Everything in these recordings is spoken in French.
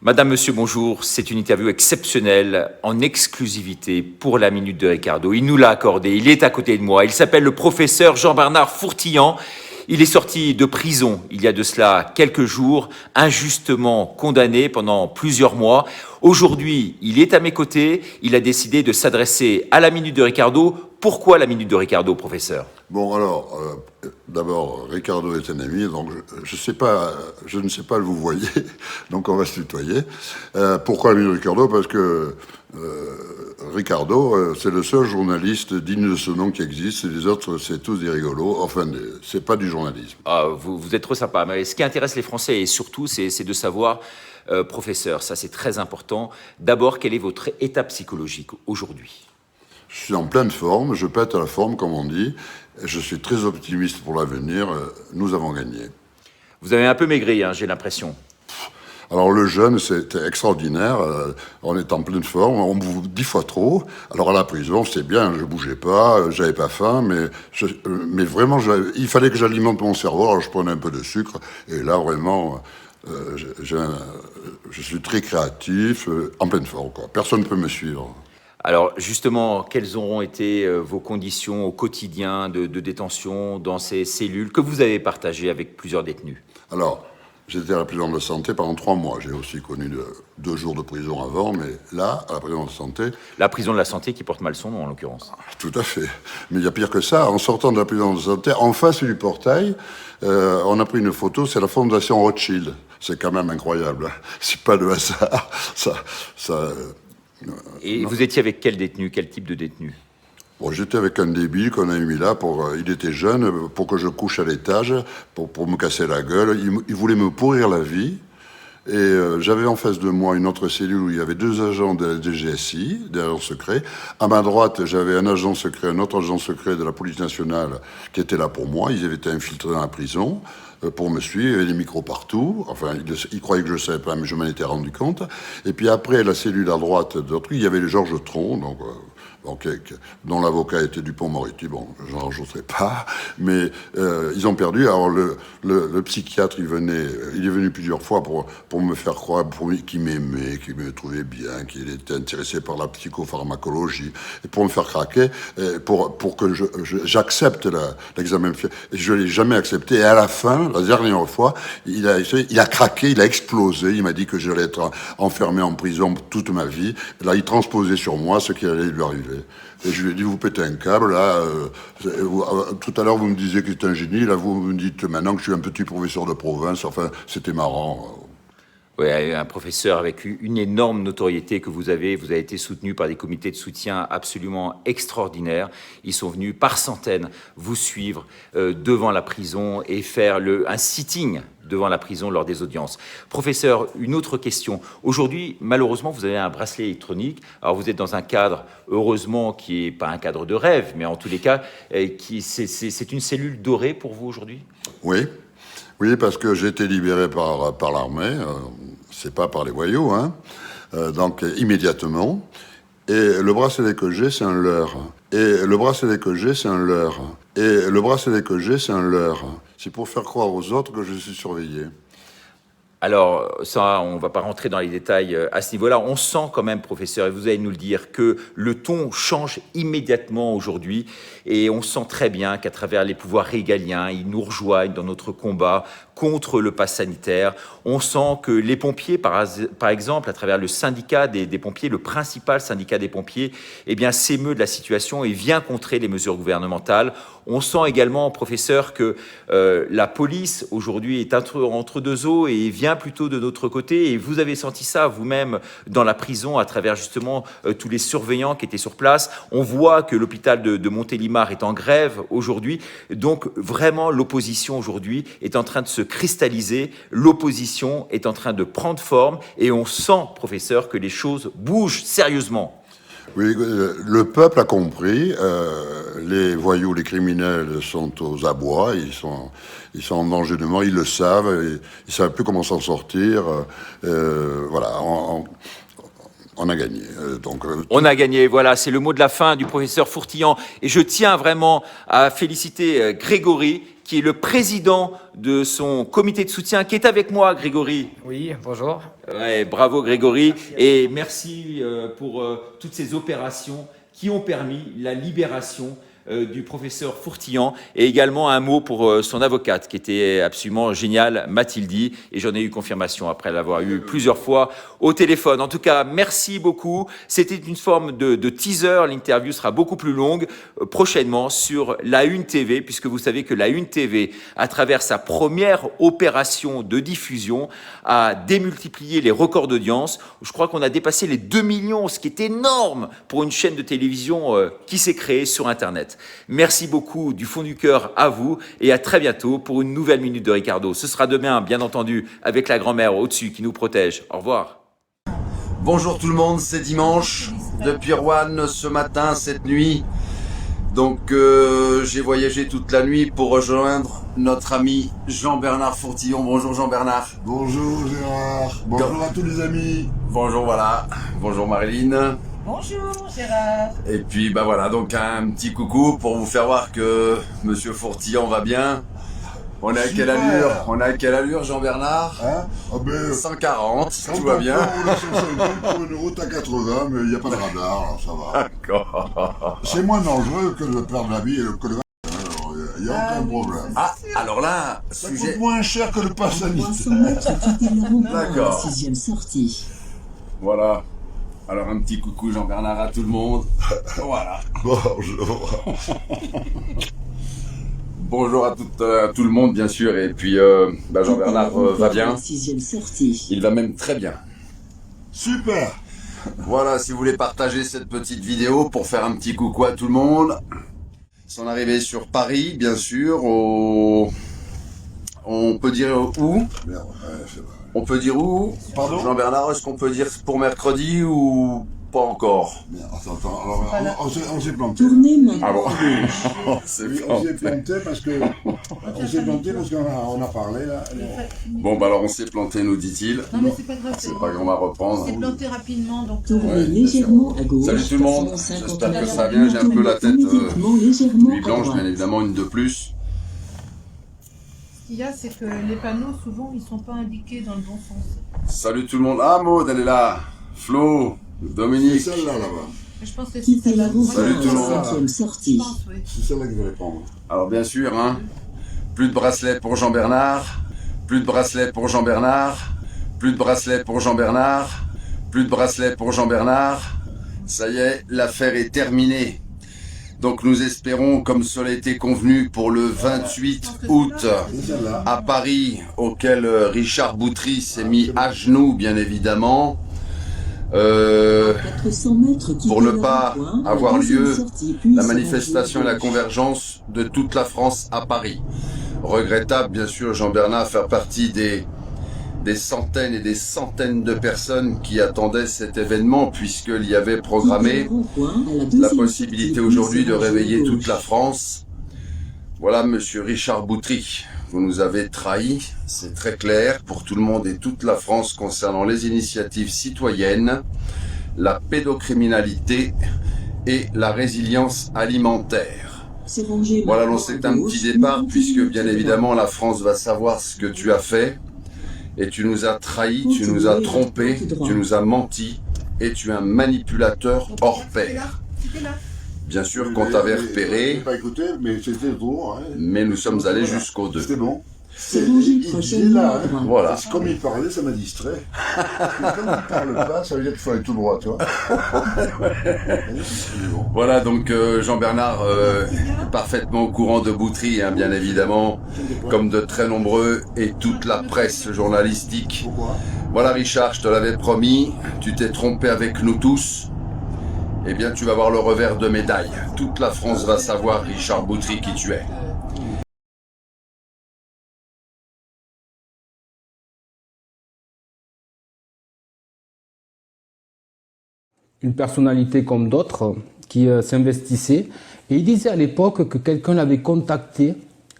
Madame, monsieur, bonjour. C'est une interview exceptionnelle, en exclusivité pour la Minute de Ricardo. Il nous l'a accordé, il est à côté de moi. Il s'appelle le professeur Jean-Bernard Fourtillan. Il est sorti de prison il y a de cela quelques jours, injustement condamné pendant plusieurs mois. Aujourd'hui, il est à mes côtés. Il a décidé de s'adresser à la Minute de Ricardo. Pourquoi la Minute de Ricardo, professeur ? Bon, alors, d'abord, Ricardo est un ami, donc je ne sais pas le vous voyez, donc on va se tutoyer. Pourquoi l'ami de Ricardo ? Parce que Ricardo, c'est le seul journaliste digne de ce nom qui existe, et les autres, c'est tous des rigolos, enfin, c'est pas du journalisme. Ah, vous êtes trop sympa, mais ce qui intéresse les Français, et surtout, c'est de savoir, professeur, ça c'est très important, d'abord, quel est votre état psychologique aujourd'hui ? Je suis en pleine forme, je pète à la forme, comme on dit. Je suis très optimiste pour l'avenir. Nous avons gagné. Vous avez un peu maigri, hein, j'ai l'impression. Alors le jeûne, c'était extraordinaire. On est en pleine forme, on bouffe 10 fois trop. Alors à la prison, c'est bien, je bougeais pas, j'avais pas faim, mais vraiment, il fallait que j'alimente mon cerveau. Alors je prenais un peu de sucre, et là vraiment, je suis très créatif, en pleine forme, quoi. Personne ne peut me suivre. Alors justement, quelles auront été vos conditions au quotidien de détention dans ces cellules que vous avez partagées avec plusieurs détenus ? Alors, j'étais à la prison de santé pendant 3 mois. J'ai aussi connu 2 jours de prison avant, mais là, à la prison de santé... La prison de la santé qui porte mal son nom, en l'occurrence. Tout à fait. Mais il y a pire que ça. En sortant de la prison de santé, en face du portail, on a pris une photo, c'est la fondation Rothschild. C'est quand même incroyable, hein. C'est pas de hasard. Et non. Vous étiez avec quel détenu, quel type de détenu ? Bon, j'étais avec un débile qu'on a mis là, il était jeune, pour que je couche à l'étage, pour me casser la gueule. Il voulait me pourrir la vie. Et j'avais en face de moi une autre cellule où il y avait 2 agents de la DGSI, des agents secrets. À ma droite, j'avais un agent secret, un autre agent secret de la police nationale qui était là pour moi. Ils avaient été infiltrés dans la prison pour me suivre. Il y avait des micros partout. Enfin, ils croyaient que je ne savais pas, mais je m'en étais rendu compte. Et puis après, la cellule à droite d'autre, il y avait les Georges Tron, donc... dont l'avocat était Dupond-Moretti, bon, j'en rajouterai pas, mais ils ont perdu. Alors le psychiatre, il est venu plusieurs fois pour me faire croire qu'il m'aimait, qu'il me trouvait bien, qu'il était intéressé par la psychopharmacologie, et pour me faire craquer, pour que j'accepte l'examen. Et je l'ai jamais accepté. Et à la fin, la dernière fois, il a craqué, il a explosé. Il m'a dit que j'allais être enfermé en prison toute ma vie. Et là, il transposait sur moi ce qui allait lui arriver. Et je lui ai dit, vous pétez un câble, là, tout à l'heure vous me disiez que j'étais un génie, là vous me dites maintenant que je suis un petit professeur de province, enfin c'était marrant. Oui, un professeur avec une énorme notoriété que vous avez été soutenu par des comités de soutien absolument extraordinaires. Ils sont venus par centaines vous suivre devant la prison et faire un sitting devant la prison lors des audiences. Professeur, une autre question. Aujourd'hui, malheureusement, vous avez un bracelet électronique. Alors, vous êtes dans un cadre, heureusement, qui n'est pas un cadre de rêve, mais en tous les cas, c'est une cellule dorée pour vous aujourd'hui ? Oui, parce que j'ai été libéré par l'armée, c'est pas par les voyous, hein, donc immédiatement. Et le bracelet que j'ai, c'est un leurre. Et le bracelet que j'ai, c'est un leurre. Et le bracelet que j'ai, c'est un leurre. C'est pour faire croire aux autres que je suis surveillé. Alors, ça, on ne va pas rentrer dans les détails à ce niveau-là. On sent quand même, professeur, et vous allez nous le dire, que le ton change immédiatement aujourd'hui. Et on sent très bien qu'à travers les pouvoirs régaliens, ils nous rejoignent dans notre combat contre le pass sanitaire. On sent que les pompiers, par exemple, à travers le syndicat des pompiers, le principal syndicat des pompiers, eh bien, s'émeut de la situation et vient contrer les mesures gouvernementales. On sent également, professeur, que la police, aujourd'hui, est entre 2 eaux et vient plutôt de notre côté. Et vous avez senti ça vous-même dans la prison à travers justement tous les surveillants qui étaient sur place. On voit que l'hôpital de Montélimar est en grève aujourd'hui. Donc vraiment, l'opposition aujourd'hui est en train de se cristalliser. L'opposition est en train de prendre forme. Et on sent, professeur, que les choses bougent sérieusement. Oui, le peuple a compris. Les voyous, les criminels sont aux abois, ils sont en danger de mort, ils le savent, ils savent plus comment s'en sortir. Voilà. On a gagné. On a gagné, voilà, c'est le mot de la fin du professeur Fourtillan. Et je tiens vraiment à féliciter Grégory, qui est le président de son comité de soutien, qui est avec moi, Grégory. Oui, bonjour. Ouais, bravo Grégory, et merci pour toutes ces opérations qui ont permis la libération du professeur Fourtillan, et également un mot pour son avocate qui était absolument géniale, Mathilde, et j'en ai eu confirmation après l'avoir eu plusieurs fois au téléphone. En tout cas, merci beaucoup. C'était une forme de teaser. L'interview sera beaucoup plus longue prochainement sur La Une TV, puisque vous savez que La Une TV, à travers sa première opération de diffusion, a démultiplié les records d'audience. Je crois qu'on a dépassé les 2 millions, ce qui est énorme pour une chaîne de télévision qui s'est créée sur Internet. Merci beaucoup du fond du cœur à vous, et à très bientôt pour une nouvelle Minute de Ricardo. Ce sera demain, bien entendu, avec la grand-mère au-dessus qui nous protège. Au revoir. Bonjour tout le monde, c'est dimanche, depuis Rouen, ce matin, cette nuit. Donc j'ai voyagé toute la nuit pour rejoindre notre ami Jean-Bernard Fourtillan. Bonjour Jean-Bernard. Bonjour Gérard. Bonjour à tous les amis. Bonjour, voilà. Bonjour Marilyn. Bonjour Gérard. Et puis bah voilà, donc un petit coucou pour vous faire voir que Monsieur Fourtillan va bien. On est à quelle allure? On est à quelle allure Jean-Bernard? 140, tout va bien. On a 150 pour une route à 80, mais il n'y a pas de radar, alors ça va. D'accord. C'est moins dangereux que de perdre la vie et que le alors il n'y a aucun problème. Ah, alors là, Ça sujet... coûte moins cher que le pass sanitaire. 300 mètres, quittez l'aéroport à D'accord. la 6e sortie. Voilà. Alors un petit coucou Jean-Bernard à tout le monde. Voilà. Bonjour. Bonjour à tout le monde bien sûr. Et puis Jean-Bernard va bien. À la 6e sortie. Il va même très bien. Super. Voilà, si vous voulez partager cette petite vidéo pour faire un petit coucou à tout le monde. Son arrivée sur Paris, bien sûr, on peut dire où? Merde, ouais, c'est vrai. On peut dire où? Pardon? Jean-Bernard, est-ce qu'on peut dire pour mercredi ou pas encore? Merde, attends, alors on s'est planté. Tournez maintenant. Ah bon? Oui, C'est on s'est planté parce que on a parlé là. Bon, bah alors on s'est planté, nous dit-il. Non mais c'est pas grave. C'est pas qu'on va reprendre. C'est planté rapidement donc. Tournez Ouais, bien légèrement à gauche. Salut tout le monde, 450 j'espère que mètres. ça va bien, j'ai un peu la tête Immédiatement, légèrement nuit à blanche, droite. bien évidemment, une de plus. Ce qu'il y a, c'est que les panneaux souvent ils sont pas indiqués dans le bon sens. Salut tout le monde. Ah Maud, elle est là. Flo, C'est Dominique. celle-là là-bas. Mais je pense que c'est Quittez celle-là. l'aéroport Salut à tout le la monde. 5e Je sortie. pense, oui. C'est celle-là qu'il fallait prendre. Alors bien sûr, hein, plus de bracelet pour Jean-Bernard, plus de bracelet pour Jean-Bernard, plus de bracelet pour Jean-Bernard, plus de bracelet pour Jean-Bernard. Ça y est, l'affaire est terminée. Donc nous espérons, comme cela a été convenu pour le 28 août C'est celle-là. à Paris, auquel Richard Boutry s'est mis à genoux, bien évidemment. 400 mètres, quittez Pour ne pas l'aéroport à la avoir 2e lieu sortie, puis la se manifestation et rangez à la gauche. convergence de toute la France à Paris. Regrettable, bien sûr, Jean-Bernard, faire partie des centaines et des centaines de personnes qui attendaient cet événement, puisqu'il y avait programmé la possibilité aujourd'hui de réveiller toute la France. Voilà, monsieur Richard Boutry, vous nous avez trahis, c'est très clair pour tout le monde et toute la France concernant les initiatives citoyennes, la pédocriminalité et la résilience alimentaire. Voilà, donc c'est un petit départ puisque bien évidemment la France va savoir ce que tu as fait et tu nous as trahis, tu nous as trompés, tu nous as menti et tu es un manipulateur hors pair. C'était là. Bien sûr qu'on t'avait Je repéré, n'ai pas écouté, mais c'était trop. Hein. mais nous sommes allés jusqu'au 2. C'était bon. C'est rangé Il disait prochainement là, à hein. droite. Voilà. Parce que comme il parlait, ça m'a distrait. Parce que comme il parle pas, ça veut dire qu'il faut aller tout droit, tu vois. Bon. Voilà, donc Jean-Bernard est parfaitement au courant de Boutry, hein, bien évidemment, comme de très nombreux et toute la presse journalistique. Pourquoi? Voilà Richard, je te l'avais promis, tu t'es trompé avec nous tous. Eh bien, tu vas voir le revers de médaille. Toute la France va savoir, Richard Boutry, qui tu es. Une personnalité comme d'autres qui s'investissait. Et il disait à l'époque que quelqu'un l'avait contacté,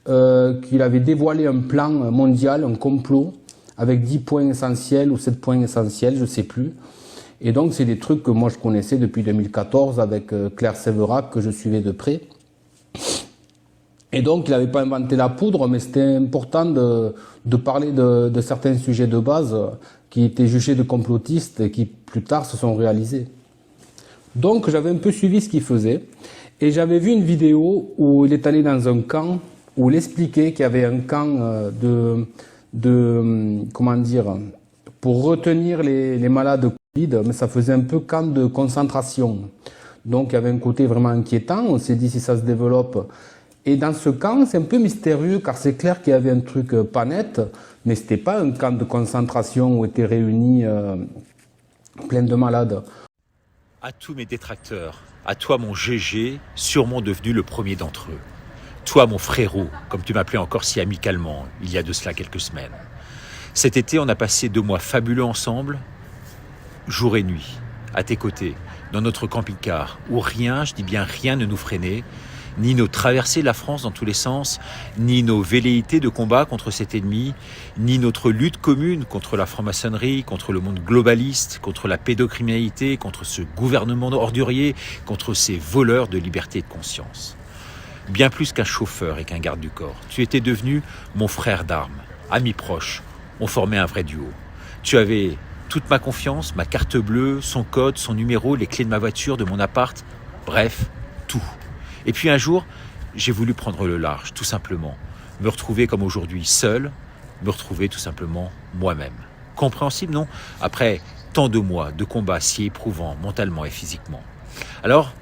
qu'il avait dévoilé un plan mondial, un complot, avec 10 points essentiels ou 7 points essentiels, je ne sais plus. Et donc, c'est des trucs que moi je connaissais depuis 2014 avec Claire Sévérac, que je suivais de près. Et donc, il n'avait pas inventé la poudre, mais c'était important de parler de certains sujets de base qui étaient jugés de complotistes et qui, plus tard, se sont réalisés. Donc, j'avais un peu suivi ce qu'il faisait. Et j'avais vu une vidéo où il est allé dans un camp, où il expliquait qu'il y avait un camp comment dire, pour retenir les malades Covid, mais ça faisait un peu camp de concentration. Donc, il y avait un côté vraiment inquiétant. On s'est dit si ça se développe. Et dans ce camp, c'est un peu mystérieux, car c'est clair qu'il y avait un truc pas net, mais c'était pas un camp de concentration où étaient réunis plein de malades. À tous mes détracteurs, à toi mon GG, sûrement devenu le premier d'entre eux. Toi mon frérot, comme tu m'appelais encore si amicalement, il y a de cela quelques semaines. Cet été, on a passé 2 mois fabuleux ensemble, jour et nuit, à tes côtés, dans notre camping-car, où rien, je dis bien rien, ne nous freinait, ni nos traversées de la France dans tous les sens, ni nos velléités de combat contre cet ennemi, ni notre lutte commune contre la franc-maçonnerie, contre le monde globaliste, contre la pédocriminalité, contre ce gouvernement ordurier, contre ces voleurs de liberté et de conscience. Bien plus qu'un chauffeur et qu'un garde du corps, tu étais devenu mon frère d'armes, ami proche, on formait un vrai duo. Tu avais toute ma confiance, ma carte bleue, son code, son numéro, les clés de ma voiture, de mon appart, bref, tout. Et puis un jour, j'ai voulu prendre le large, tout simplement. Me retrouver comme aujourd'hui seul, me retrouver tout simplement moi-même. Compréhensible, non? Après tant de mois de combats si éprouvants mentalement et physiquement. Alors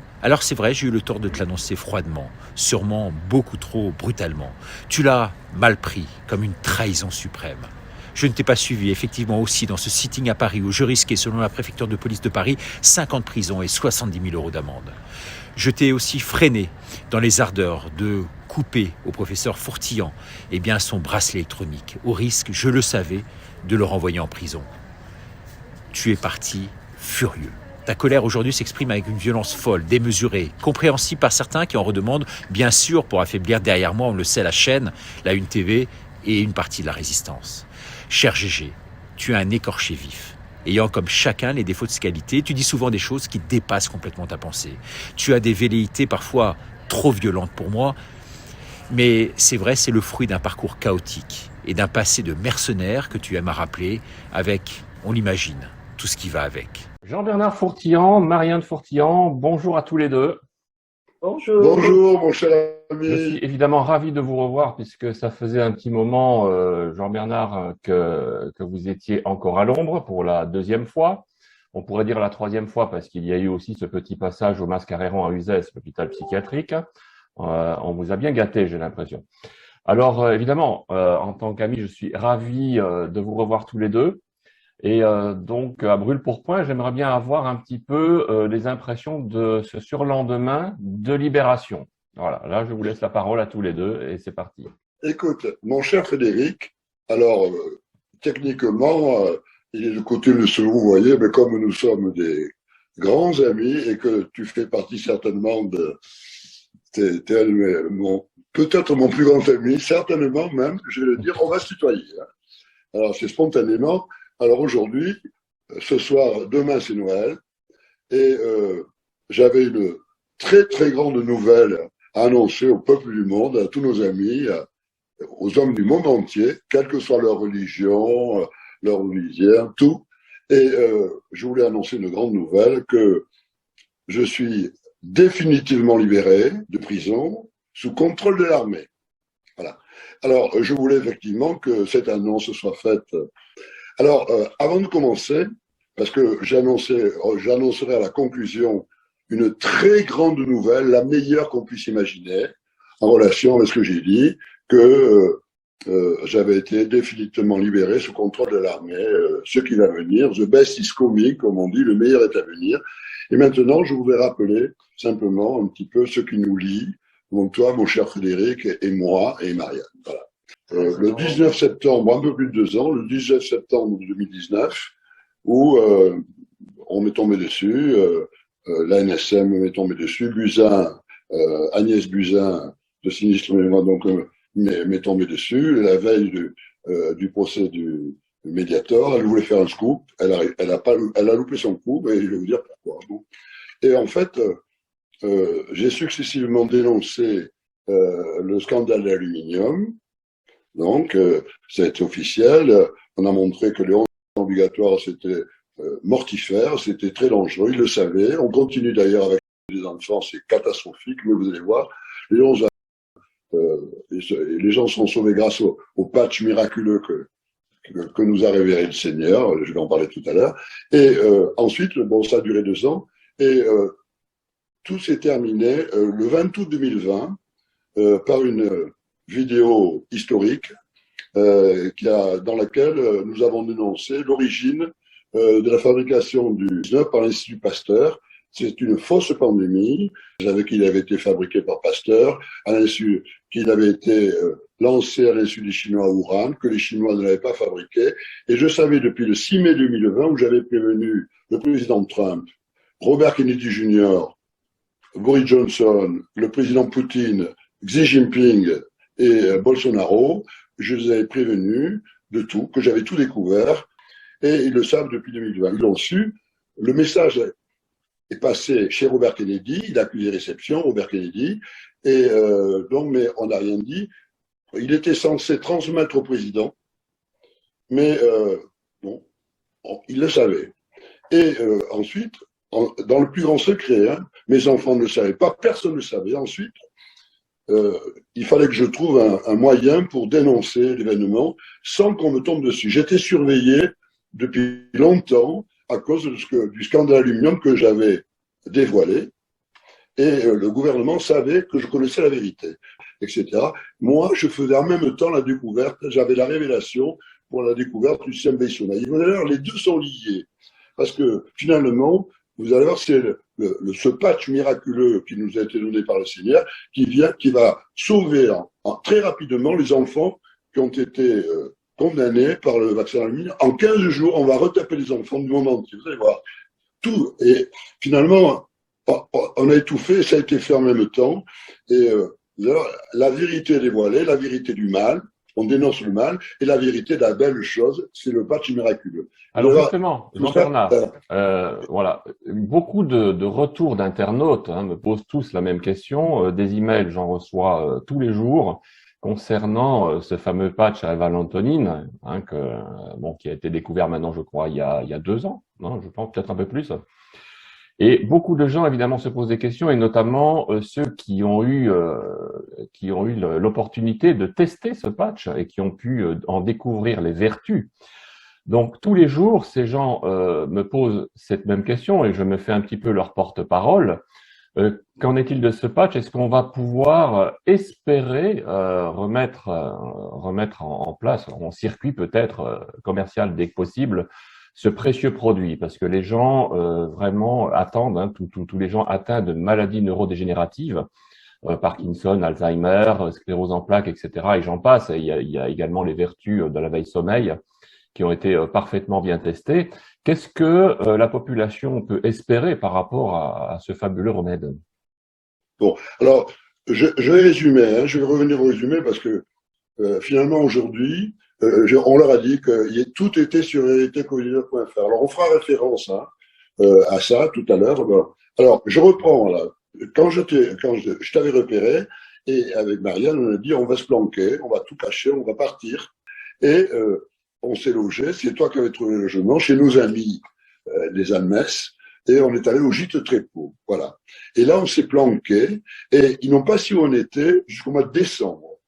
c'est vrai, j'ai eu le tort de te l'annoncer froidement, sûrement beaucoup trop brutalement. Tu l'as mal pris, comme une trahison suprême. Je ne t'ai pas suivi, effectivement, aussi dans ce sitting à Paris où je risquais, selon la préfecture de police de Paris, 5 ans de prison et 70 000 € d'amende. Je t'ai aussi freiné dans les ardeurs de couper au professeur Fourtillan son bracelet électronique, au risque, je le savais, de le renvoyer en prison. Tu es parti furieux. Ta colère aujourd'hui s'exprime avec une violence folle, démesurée, compréhensible par certains qui en redemandent, bien sûr, pour affaiblir derrière moi, on le sait, la chaîne, la Une TV et une partie de la résistance. Cher GG, tu es un écorché vif. Ayant comme chacun les défauts de ses qualités, tu dis souvent des choses qui dépassent complètement ta pensée. Tu as des velléités parfois trop violentes pour moi, mais c'est vrai, c'est le fruit d'un parcours chaotique et d'un passé de mercenaire que tu aimes à rappeler avec, on l'imagine, tout ce qui va avec. Jean-Bernard Fourtillan, Marianne Fourtillan, bonjour à tous les deux. Bonjour. Bonjour, mon cher ami. Je suis évidemment ravi de vous revoir puisque ça faisait un petit moment, Jean-Bernard, que vous étiez encore à l'ombre pour la 2e fois. On pourrait dire la 3e fois parce qu'il y a eu aussi ce petit passage au Mascaréron à Uzès, l'hôpital psychiatrique. On vous a bien gâté, j'ai l'impression. Alors, évidemment, en tant qu'ami, je suis ravi de vous revoir tous les deux. Et donc, à brûle-pourpoint, j'aimerais bien avoir un petit peu les impressions de ce surlendemain de Libération. Voilà, là, je vous laisse la parole à tous les deux et c'est parti. Écoute, mon cher Frédéric, alors, techniquement, il est de coutume de se vouvoyer, mais comme nous sommes des grands amis et que tu fais partie certainement de... T'es peut-être mon plus grand ami, certainement même, je vais le dire, on va se tutoyer. Hein. Alors, c'est spontanément. Alors aujourd'hui, ce soir, demain c'est Noël, et j'avais une très très grande nouvelle à annoncer au peuple du monde, à tous nos amis, aux hommes du monde entier, quelle que soit leur religion, leur lisière, tout. Et je voulais annoncer une grande nouvelle, que je suis définitivement libéré de prison sous contrôle de l'armée. Voilà. Alors, je voulais effectivement que cette annonce soit faite. Alors, avant de commencer, parce que j'annoncerai à la conclusion une très grande nouvelle, la meilleure qu'on puisse imaginer, en relation avec ce que j'ai dit, que j'avais été définitivement libéré sous contrôle de l'armée, ce qui va venir, the best is coming, comme on dit, le meilleur est à venir. Et maintenant, je voudrais rappeler simplement un petit peu ce qui nous lie, donc toi, mon cher Frédéric, et moi, et Marianne. Voilà. Le 19 septembre, un peu plus de 2 ans, le 19 septembre 2019, où on m'est tombé dessus, l'ANSM m'est tombé dessus, Buzyn, Agnès Buzyn de Sinistre Mémoire, donc m'est tombé dessus, la veille du procès du Mediator, elle voulait faire un scoop, elle a loupé son coup, et je vais vous dire pourquoi. Bon. Et en fait, j'ai successivement dénoncé le scandale de l'aluminium. Donc, ça a été officiel. On a montré que les 11 obligatoires, c'était mortifère, c'était très dangereux. Ils le savaient. On continue d'ailleurs avec les enfants, c'est catastrophique, mais vous allez voir, les 11 les gens sont sauvés grâce au patch miraculeux que nous a révélé le Seigneur. Je vais en parler tout à l'heure. Et ensuite, bon, ça a duré 2 ans. Et tout s'est terminé le 20 août 2020 par une vidéo historique dans laquelle nous avons dénoncé l'origine de la fabrication du 19 par l'Institut Pasteur. C'est une fausse pandémie. Je savais qu'il avait été fabriqué par Pasteur, qu'il avait été lancé à l'insu des Chinois à Wuhan, que les Chinois ne l'avaient pas fabriqué. Et je savais depuis le 6 mai 2020, où j'avais prévenu le président Trump, Robert Kennedy Jr., Boris Johnson, le président Poutine, Xi Jinping et Bolsonaro, je les avais prévenus de tout, que j'avais tout découvert, et ils le savent depuis 2020. Ils l'ont su. Le message est passé chez Robert Kennedy, il a accusé réception, Robert Kennedy, et donc, mais on n'a rien dit. Il était censé transmettre au président, mais bon, il le savait. Et ensuite, dans le plus grand secret, hein, mes enfants ne le savaient pas, personne ne le savait. Ensuite, il fallait que je trouve un moyen pour dénoncer l'événement sans qu'on me tombe dessus. J'étais surveillé depuis longtemps à cause du scandale aluminium que j'avais dévoilé, et le gouvernement savait que je connaissais la vérité, etc. Moi, je faisais en même temps la découverte, j'avais la révélation pour la découverte du système Bayesian. D'ailleurs, les deux sont liés, parce que finalement, vous allez voir, c'est ce patch miraculeux qui nous a été donné par le Seigneur qui va sauver très rapidement les enfants qui ont été condamnés par le vaccin aluminium. En 15 jours, on va retaper les enfants du monde entier. Vous allez voir. Tout. Et finalement, on a étouffé, ça a été fait en même temps. Et la vérité est dévoilée, la vérité du mal. On dénonce le mal, et la vérité de la belle chose, c'est le patch miraculeux. Alors justement, Jean-Bernard, voilà, beaucoup de retours d'internautes me posent tous la même question. Des emails, j'en reçois tous les jours concernant ce fameux patch à valentonine, qui a été découvert maintenant, je crois, il y a 2 ans, non, je pense peut-être un peu plus. Et beaucoup de gens, évidemment, se posent des questions, et notamment ceux qui ont eu l'opportunité de tester ce patch et qui ont pu en découvrir les vertus. Donc, tous les jours, ces gens me posent cette même question, et je me fais un petit peu leur porte-parole. Qu'en est-il de ce patch? Est-ce qu'on va pouvoir espérer remettre en place, en circuit peut-être commercial dès que possible, ce précieux produit, parce que les gens vraiment attendent, tous les gens atteints de maladies neurodégénératives, Parkinson, Alzheimer, sclérose en plaques, etc., et j'en passe. Il y a également les vertus de la veille sommeil qui ont été parfaitement bien testées. Qu'est-ce que la population peut espérer par rapport à ce fabuleux remède? Bon, alors, je vais résumer, je vais revenir au résumé parce que finalement aujourd'hui, on leur a dit que tout était sur vérité-covid-19.fr. Alors, on fera référence à ça tout à l'heure. Bon. Alors, je reprends là. Quand je t'avais repéré, et avec Marianne, on a dit on va se planquer, on va tout cacher, on va partir. Et on s'est logé, c'est toi qui avais trouvé le logement, chez nos amis des Almès, et on est allé au gîte Trépeau. Voilà. Et là, on s'est planqué, et ils n'ont pas su où on était jusqu'au mois de décembre.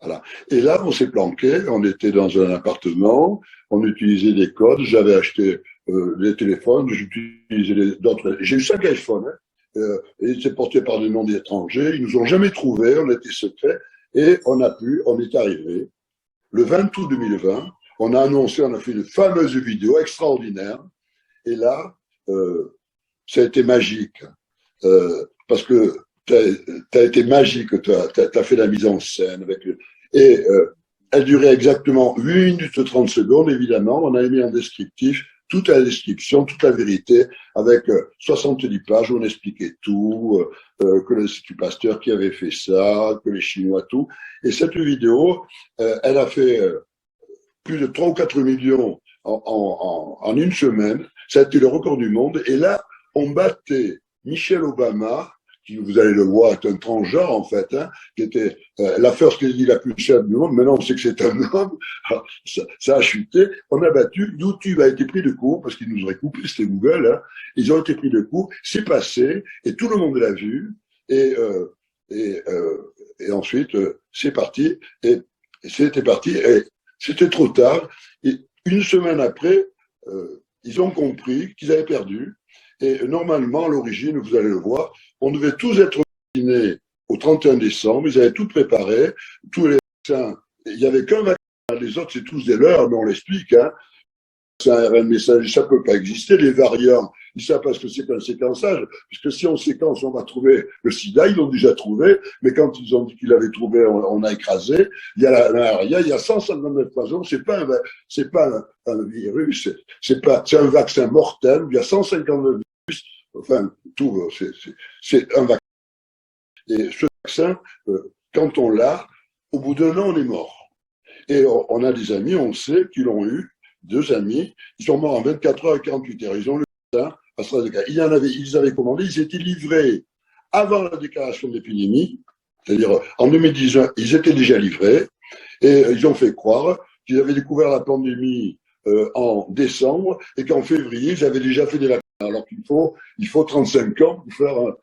Voilà. Et là, on s'est planqué, on était dans un appartement, on utilisait des codes, j'avais acheté des téléphones, j'utilisais d'autres. J'ai eu 5 iPhones, et c'est porté par des noms d'étrangers, ils nous ont jamais trouvés, on était secrets, et on est arrivé. Le 20 août 2020, on a fait une fameuse vidéo extraordinaire, et là, ça a été magique, parce que t'as été magique, t'as fait la mise en scène et elle durait exactement 8 minutes 30 secondes, évidemment. On a mis en descriptif toute la description, toute la vérité, avec 70 pages où on expliquait tout, que l'Institut Pasteur qui avait fait ça, que les Chinois, tout. Et cette vidéo, elle a fait plus de 3 ou 4 millions en une semaine. Ça a été le record du monde. Et là, on battait Michelle Obama, qui, vous allez le voir, est un transgenre, en fait, hein, qui était la first lady la plus chère du monde. Maintenant, on sait que c'est un homme. Alors, ça a chuté. On a battu. YouTube a été pris de court, parce qu'ils nous auraient coupé, c'était Google. Hein. Ils ont été pris de court. C'est passé, et tout le monde l'a vu. Et ensuite, c'est parti. Et c'était parti. Et c'était trop tard. Et une semaine après, ils ont compris qu'ils avaient perdu. Et normalement, à l'origine, vous allez le voir, on devait tous être vaccinés au 31 décembre. Ils avaient tout préparé. Tous les vaccins, il n'y avait qu'un vaccin. Les autres, c'est tous des leurs, mais on l'explique. Hein. C'est un ARN messager, ça ne peut pas exister. Les variants, ils savent pas ce que c'est qu'un séquençage, puisque si on séquence, on va trouver le sida, ils l'ont déjà trouvé, mais quand ils ont dit qu'ils l'avaient trouvé, on a écrasé. Il y a 159 raisons, c'est pas un virus, c'est un vaccin mortel, il y a 159 virus, enfin, tout, c'est un vaccin. Et ce vaccin, quand on l'a, au bout d'un an, on est mort. Et on a des amis, on sait qu'ils l'ont eu, 2 amis, ils sont morts en 24 heures et 48 heures. Ils ont le vaccin AstraZeneca. Ils avaient commandé, ils étaient livrés avant la déclaration d'épidémie, c'est-à-dire en 2019, ils étaient déjà livrés, et ils ont fait croire qu'ils avaient découvert la pandémie en décembre, et qu'en février, ils avaient déjà fait des vaccins. Alors qu'il faut 35 ans pour faire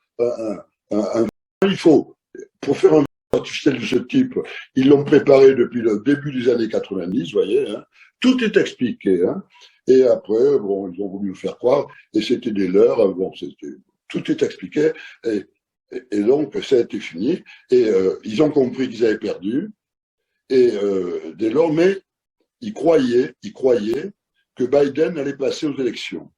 pour faire un artificiel de ce type, ils l'ont préparé depuis le début des années 90, vous voyez, hein. Tout est expliqué, hein. Et après, bon, ils ont voulu nous faire croire, et c'était des leurs, bon, tout est expliqué, et donc ça a été fini, et ils ont compris qu'ils avaient perdu, et dès lors, mais ils croyaient que Biden allait passer aux élections.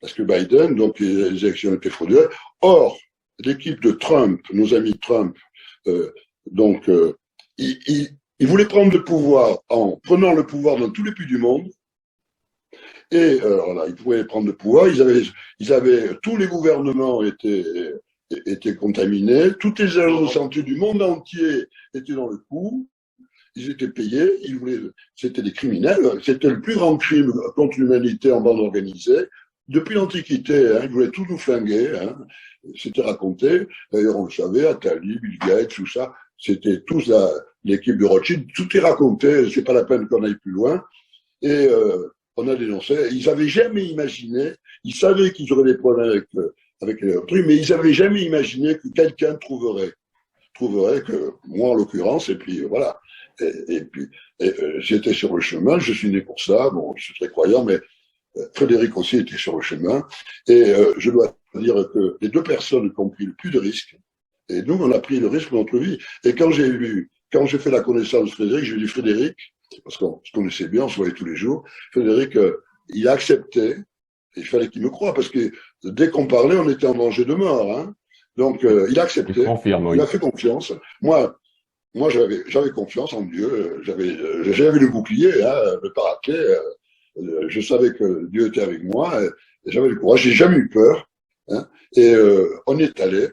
Parce que Biden, donc les élections étaient frauduleuses. Or, l'équipe de Trump, nos amis Trump, ils voulaient prendre le pouvoir en prenant le pouvoir dans tous les pays du monde. Et alors là, ils pouvaient prendre le pouvoir. Tous les gouvernements étaient contaminés. Toutes les agences de santé du monde entier étaient dans le coup. Ils étaient payés. C'était des criminels. C'était le plus grand crime contre l'humanité en bande organisée. Depuis l'Antiquité, hein, ils voulaient tout nous flinguer. Hein. C'était raconté. D'ailleurs, on le savait, Attali, Bill Gates, tout ça. C'était tous l'équipe de Rothschild. Tout est raconté. C'est pas la peine qu'on aille plus loin. Et on a dénoncé. Ils avaient jamais imaginé. Ils savaient qu'ils auraient des problèmes avec les trucs, mais ils avaient jamais imaginé que quelqu'un trouverait que moi en l'occurrence. Et puis voilà. Et puis j'étais sur le chemin. Je suis né pour ça. Bon, je suis très croyant, mais Frédéric aussi était sur le chemin. Et je dois dire que les 2 personnes qui ont pris le plus de risques, et nous, on a pris le risque de notre vie. Et quand j'ai fait la connaissance de Frédéric, je lui ai dit, Frédéric, parce qu'on se connaissait bien, on se voyait tous les jours, Frédéric, il a accepté, et il fallait qu'il me croie, parce que dès qu'on parlait, on était en danger de mort. Hein. Donc, il a accepté, il a fait confiance. Moi, j'avais confiance en Dieu, j'avais le bouclier, hein, le parapluie, je savais que Dieu était avec moi, et j'avais le courage, j'ai jamais eu peur, hein, et on est allé,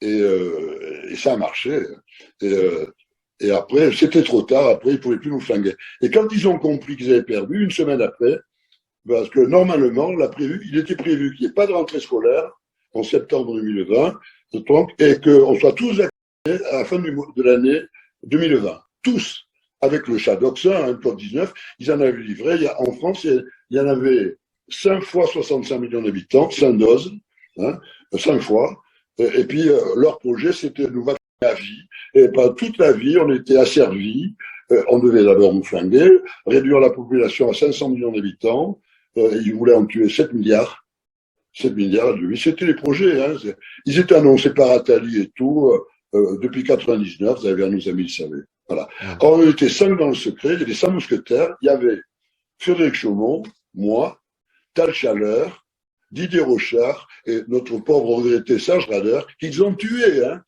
et ça a marché, et après, c'était trop tard, après, ils pouvaient plus nous flinguer. Et quand ils ont compris qu'ils avaient perdu, une semaine après, parce que normalement, il était prévu qu'il n'y ait pas de rentrée scolaire en septembre 2020, donc, et qu'on soit tous vaccinés à la fin de l'année 2020. Tous. Avec le Shadoxin, hein, le Covid-19, ils en avaient livré. En France, il y en avait 5 fois 65 millions d'habitants, 5 doses, hein, 5 fois. Et puis, leur projet, c'était de nous vacciner à vie. Et pas toute la vie, on était asservis. On devait d'abord nous flinguer, réduire la population à 500 millions d'habitants. Ils voulaient en tuer 7 milliards. 7 milliards de vie. C'était les projets. Hein. Ils étaient annoncés par Attali et tout. Depuis 99, vous avez nos amis le savaient. Voilà. Alors, on était 5 dans le secret, il y avait 5 mousquetaires, il y avait Frédéric Chaumont, moi, Tal Chaleur, Didier Rochard et notre pauvre regretté Serge Rader, qu'ils ont tués, hein,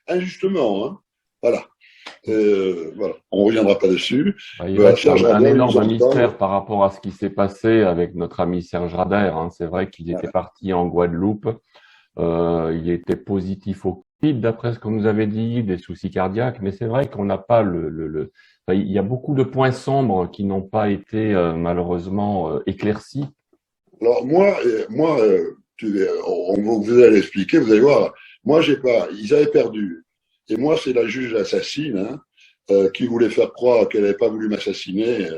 injustement, hein. Voilà. Voilà. On ne reviendra pas dessus. Il reste un énorme mystère par rapport à ce qui s'est passé avec notre ami Serge Rader. Hein. C'est vrai qu'il était parti en Guadeloupe. Il était positif au Covid, d'après ce qu'on nous avait dit, des soucis cardiaques, mais c'est vrai qu'on n'a pas Enfin, il y a beaucoup de points sombres qui n'ont pas été malheureusement éclaircis. Alors vous allez l'expliquer, vous allez voir. Moi, j'ai pas. Ils avaient perdu. Et moi, c'est la juge assassine qui voulait faire croire qu'elle n'avait pas voulu m'assassiner.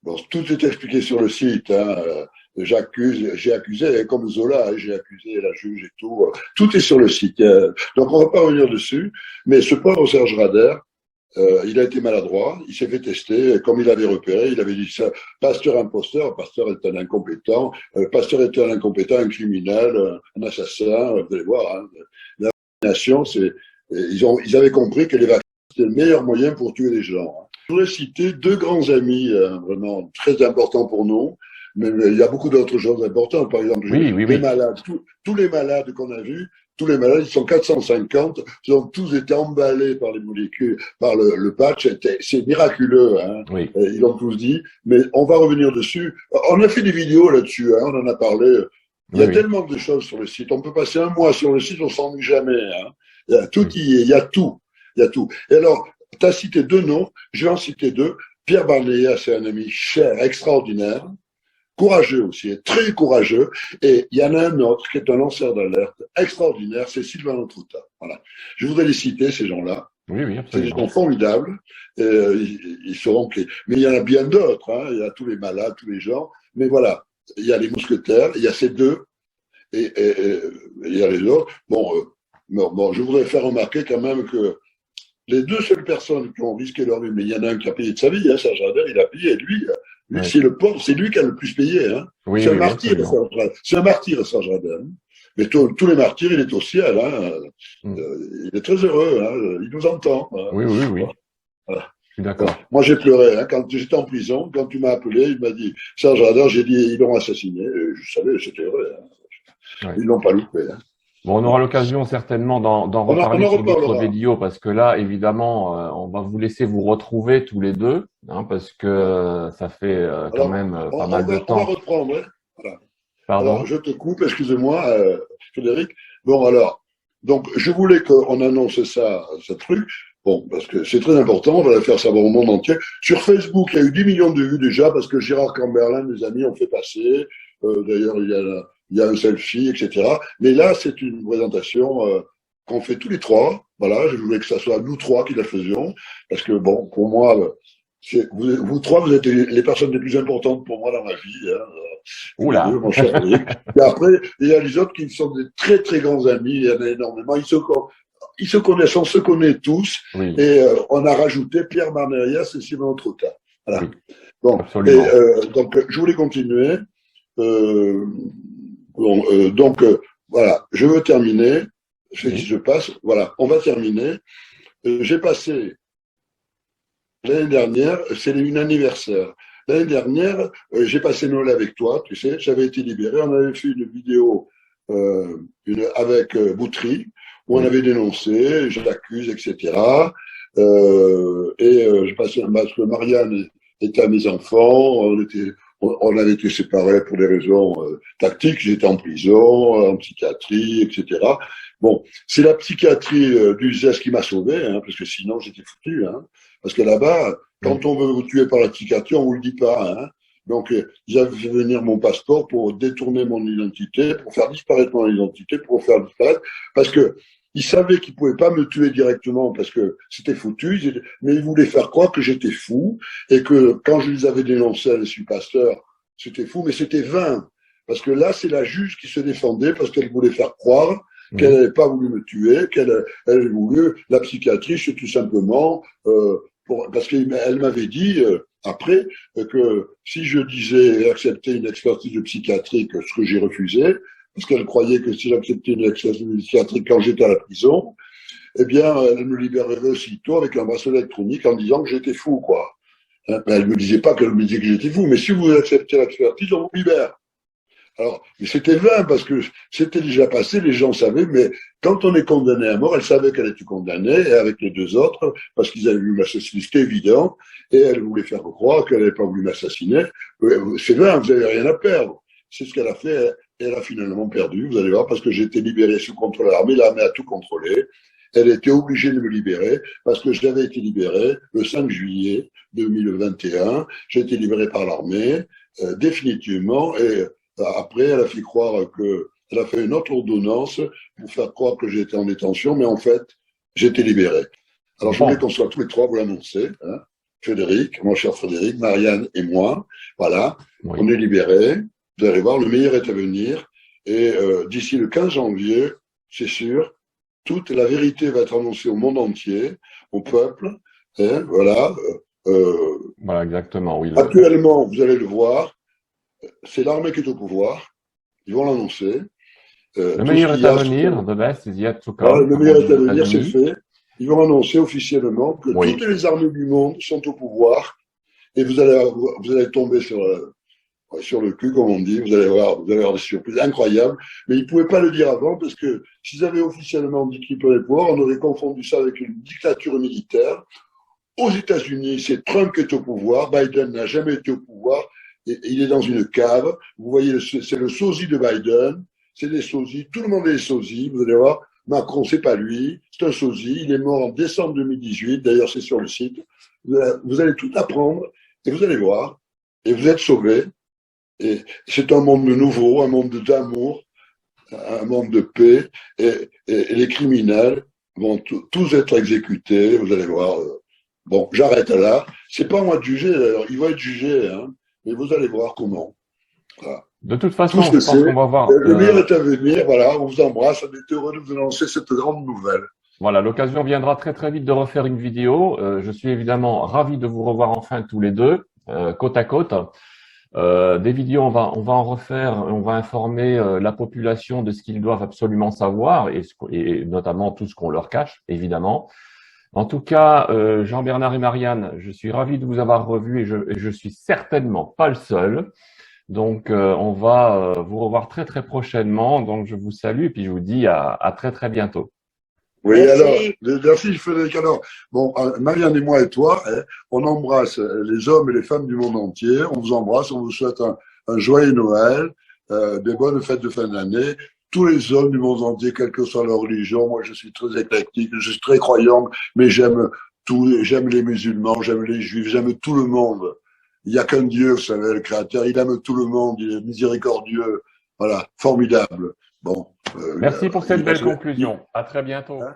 Bon, tout est expliqué sur le site. J'ai accusé, comme Zola, j'ai accusé la juge et tout. Tout est sur le site. Donc, on va pas revenir dessus. Mais ce pauvre Serge Rader, il a été maladroit, il s'est fait tester, comme il avait repéré, il avait dit ça, Pasteur imposteur, Pasteur est un incompétent, Pasteur est un incompétent, un criminel, un assassin, vous allez voir. La vaccination, ils avaient compris que les vaccins, c'était le meilleur moyen pour tuer les gens. Je voudrais citer deux grands amis, vraiment très importants pour nous, mais il y a beaucoup d'autres choses importantes. Par exemple, les malades, tous les malades qu'on a vus, tous les malades, ils sont 450, ils ont tous été emballés par les molécules, par le patch. C'est miraculeux, hein. Oui. Ils l'ont tous dit. Mais on va revenir dessus. On a fait des vidéos là-dessus, hein, on en a parlé. Il y a tellement de choses sur le site. On peut passer un mois sur le site, on s'ennuie jamais. Hein. Il y a tout, il y a tout. Il y a tout. Et alors, tu as cité deux noms, je vais en citer deux. Pierre Barnéa, c'est un ami cher, extraordinaire. Courageux aussi, très courageux. Et il y en a un autre qui est un lanceur d'alerte extraordinaire, c'est Sylvain Lotruta. Voilà. Je voudrais les citer, ces gens-là. Oui, oui, C'est des absolument. gens formidables. Ils seront clés. Mais il y en a bien d'autres. Hein. Il y a tous les malades, tous les gens. Mais voilà, il y a les mousquetaires, il y a ces deux, et il y a les autres. Bon, je voudrais faire remarquer quand même que les deux seules personnes qui ont risqué leur vie, mais il y en a un qui a payé de sa vie, hein, Serge Rader, il a payé, et lui, c'est le pauvre, c'est lui qui a le plus payé. Hein. Oui, c'est oui, un martyr, c'est un martyr, Serge Rader. Hein. Mais tous les martyrs, il est au ciel. Hein. Il est très heureux, hein. Il nous entend. Hein. Oui, oui, oui. Voilà. Je suis d'accord. Moi, j'ai pleuré. Hein. Quand j'étais en prison, quand tu m'as appelé, il m'a dit Serge Rader, j'ai dit ils l'ont assassiné. Et je savais, c'était vrai. Hein. Ouais. Ils l'ont pas loupé. Hein. Bon, on aura l'occasion certainement d'en reparler sur d'autres vidéos parce que là, évidemment, on va vous laisser vous retrouver tous les deux, hein, parce que ça fait quand même pas mal de temps. On va reprendre. Hein. Voilà. Pardon. Alors, je te coupe, excusez-moi, Frédéric. Bon, alors, donc, je voulais qu'on annonce ça, ce truc. Bon, parce que c'est très important, on va le faire savoir au monde entier. Sur Facebook, il y a eu 10 millions de vues déjà, parce que Gérard Camberlin, mes amis, ont fait passer. D'ailleurs, il y a un selfie, etc. Mais là, c'est une présentation qu'on fait tous les trois. Voilà, je voulais que ça soit nous trois qui la faisions. Parce que, bon, pour moi, vous trois, vous êtes les personnes les plus importantes pour moi dans ma vie. Hein. Oula. Mon cher Frédéric. Et après, il y a les autres qui sont des très, très grands amis. Il y en a énormément. Ils se connaissent, on se connaît tous. Oui. Et on a rajouté Pierre Barnéa et Simon Trota. Voilà. Oui. Bon. Absolument. Et, donc, je voulais continuer. Voilà, je veux terminer. Ce qui se passe, voilà, on va terminer. J'ai passé l'année dernière, c'est une anniversaire. L'année dernière, j'ai passé Noël avec toi, tu sais, j'avais été libéré. On avait fait une vidéo avec Boutry, où on avait dénoncé, je l'accuse, etc. J'ai passé parce que Marianne était à mes enfants, on avait été séparés pour des raisons tactiques. J'étais en prison, en psychiatrie, etc. Bon, c'est la psychiatrie du ZES qui m'a sauvé, hein, parce que sinon j'étais foutu. Hein, parce que là-bas, quand on veut vous tuer par la psychiatrie, on vous le dit pas. Hein. Donc, ils avaient fait venir mon passeport pour détourner mon identité, pour faire disparaître mon identité, pour faire disparaître, parce que ils savaient qu'ils pouvaient pas me tuer directement parce que c'était foutu, mais ils voulaient faire croire que j'étais fou et que quand je les avais dénoncés à l'Institut Pasteur, c'était fou, mais c'était vain. Parce que là, c'est la juge qui se défendait parce qu'elle voulait faire croire qu'elle n'avait pas voulu me tuer, qu'elle avait voulu la psychiatrie, c'est tout simplement parce qu'elle m'avait dit après que si je disais accepter une expertise psychiatrique, ce que j'ai refusé, parce qu'elle croyait que si j'acceptais une expertise psychiatrique quand j'étais à la prison, eh bien, elle me libérerait aussitôt avec un bracelet électronique en disant que j'étais fou, quoi. Hein, mais elle me disait pas qu'elle me disait que j'étais fou, mais si vous acceptez l'expertise, on vous libère. Alors, mais c'était vain parce que c'était déjà passé, les gens savaient, mais quand on est condamné à mort, elle savait qu'elle était condamnée, et avec les deux autres, parce qu'ils avaient voulu m'assassiner, c'était évident, et elle voulait faire croire qu'elle n'avait pas voulu m'assassiner. C'est vain, vous n'avez rien à perdre. C'est ce qu'elle a fait, et elle a finalement perdu, vous allez voir, parce que j'ai été libéré sous contrôle de l'armée a tout contrôlé, elle était obligée de me libérer parce que j'avais été libéré le 5 juillet 2021. J'ai été libéré par l'armée, définitivement. Et après, elle a fait croire que, elle a fait une autre ordonnance pour faire croire que j'étais en détention, mais en fait, j'étais libéré. Alors, je voulais qu'on soit tous les trois, vous l'annoncer, hein. Frédéric, mon cher Frédéric, Marianne et moi, voilà, Oui. on est libérés. Vous allez voir, le meilleur est à venir. Et d'ici le 15 janvier, c'est sûr, toute la vérité va être annoncée au monde entier, au peuple. Hein, voilà. Voilà, exactement. Oui, Actuellement, vous allez le voir, c'est l'armée qui est au pouvoir. Ils vont l'annoncer. le meilleur est à venir, the best is yet to come. Voilà, le meilleur est à aux venir, c'est États-Unis. fait. Ils vont annoncer officiellement que Oui. toutes les armées du monde sont au pouvoir et vous allez tomber sur le cul, comme on dit. Vous allez voir des surprises incroyables. Mais ils ne pouvaient pas le dire avant parce que s'ils avaient officiellement dit qu'ils pouvaient le pouvoir, on aurait confondu ça avec une dictature militaire. Aux États-Unis, c'est Trump qui est au pouvoir. Biden n'a jamais été au pouvoir. Et il est dans une cave. Vous voyez, c'est le sosie de Biden. C'est des sosies. Tout le monde est des sosies. Vous allez voir. Macron, c'est pas lui. C'est un sosie. Il est mort en décembre 2018. D'ailleurs, c'est sur le site. Vous allez tout apprendre et vous allez voir. Et vous êtes sauvés. Et c'est un monde nouveau, un monde d'amour, un monde de paix. Et les criminels vont tous être exécutés. Vous allez voir. Bon, j'arrête là. C'est pas à moi de juger, d'ailleurs. Ils vont être jugés, hein. Mais vous allez voir comment. Voilà. De toute façon, Tout je ce pense que qu'on va voir. le meilleur est à venir. Voilà, on vous embrasse. On est heureux de vous annoncer cette grande nouvelle. Voilà, l'occasion viendra très très vite de refaire une vidéo. Je suis évidemment ravi de vous revoir enfin tous les deux, côte à côte. Des vidéos, on va en refaire, on va informer la population de ce qu'ils doivent absolument savoir et notamment tout ce qu'on leur cache, évidemment. En tout cas, Jean-Bernard et Marianne, je suis ravi de vous avoir revus et je suis certainement pas le seul. Donc, on va vous revoir très très prochainement. Donc, je vous salue et puis je vous dis à très très bientôt. Oui, Merci. alors, merci Frédéric. Alors, bon, Marianne et moi et toi, hein, on embrasse les hommes et les femmes du monde entier. On vous embrasse, on vous souhaite un joyeux Noël, des bonnes fêtes de fin d'année. Tous les hommes du monde entier, quelle que soit leur religion. Moi, je suis très éclectique, je suis très croyant, mais j'aime j'aime les musulmans, j'aime les juifs, j'aime tout le monde. Il n'y a qu'un Dieu, vous savez, le Créateur. Il aime tout le monde, il est miséricordieux. Voilà, formidable. Bon. Merci pour cette belle conclusion. À très bientôt. Hein?